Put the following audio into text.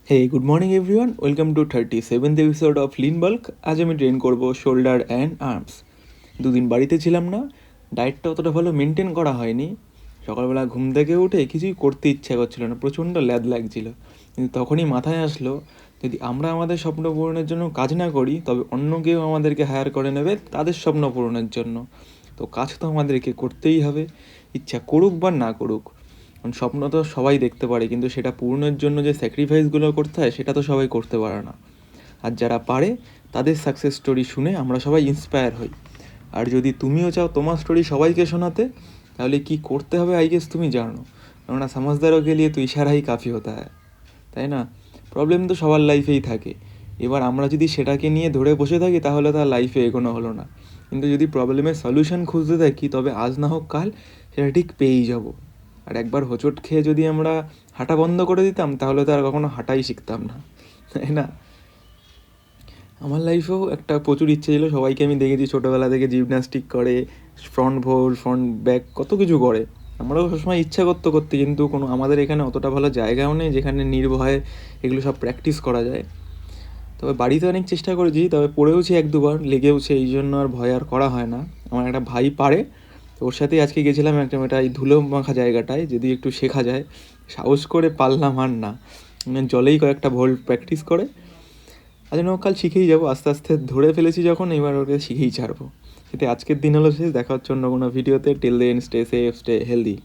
Hey good morning everyone, welcome to 37th episode of lean bulk. আজ আমি train করব shoulder and arms. দুদিন বাড়িতে ছিলাম না, ডায়েটটা অতটা ভালো মেনটেন করা হয়নি। সকালবেলা ঘুম থেকে উঠে কিছুই করতে ইচ্ছা করছিল না, প্রচণ্ড ল্যাদ লাগছিল। কিন্তু তখনই মাথায় আসলো, যদি আমরা আমাদের স্বপ্ন পূরণের জন্য কাজ না করি, তবে অন্য কেউ আমাদেরকে হায়ার করে নেবে তাদের স্বপ্ন পূরণের জন্য। তো কাজ তো আমাদেরকে করতেই হবে, ইচ্ছা করুক বা না করুক। কারণ স্বপ্ন তো সবাই দেখতে পারে, কিন্তু সেটা পূরণের জন্য যে স্যাক্রিফাইসগুলো করতে হয় সেটা তো সবাই করতে পারে না। আর যারা পারে তাদের সাকসেস স্টোরি শুনে আমরা সবাই ইন্সপায়ার হই। আর যদি তুমিও চাও তোমার স্টোরি সবাইকে শোনাতে, তাহলে কি করতে হবে আই গেস তুমি জানো। কেননা সমাজদারও কে লিয়ে তো ইশারা হি কাফি হতা হয়, তাই না? প্রবলেম তো সবার লাইফেই থাকে। এবার আমরা যদি সেটাকে নিয়ে ধরে বসে থাকি তাহলে তার লাইফে এগোনো হলো না। কিন্তু যদি প্রবলেমের সলিউশন খুঁজতে থাকি, তবে আজ না হোক কাল সেটা ঠিক পেয়েই যাব। আর একবার হোঁচট খেয়ে যদি আমরা হাঁটা বন্ধ করে দিতাম, তাহলে তো আর কখনো হাঁটাই শিখতাম না, তাই না? আমার লাইফেও একটা প্রচুর ইচ্ছে ছিল। সবাইকে আমি দেখেছি ছোটোবেলা থেকে জিমন্যাস্টিক করে, ফ্রন্ট ভোর ফ্রন্ট ব্যাক কত কিছু করে। আমরাও সবসময় ইচ্ছা করতে করতে, কিন্তু কোনো আমাদের এখানে অতটা ভালো জায়গাও নেই যেখানে নির্ভয়ে এগুলো সব প্র্যাকটিস করা যায়। তবে বাড়িতে অনেক চেষ্টা করেছি, তবে পড়েওছি এক দুবার, লেগেওছে, এই জন্য আর ভয় আর করা হয় না। আমার একটা ভাই পারে, তো ওর সাথেই আজকে গেছিলাম একটা এই ধুলো মাখা জায়গাটায়, যদি একটু শেখা যায়। সাহস করে পারলাম আর না, জলেই কয়েকটা ভোল্ট প্র্যাকটিস করে আজ না হোক কাল শিখেই যাবো। আস্তে আস্তে ধরে ফেলেছি যখন, এবার ওকে শিখেই ছাড়বো। সেটা আজকের দিন হলো শেষ, দেখা হচ্ছে অন্য কোনো ভিডিওতে। Till then stay safe, stay healthy.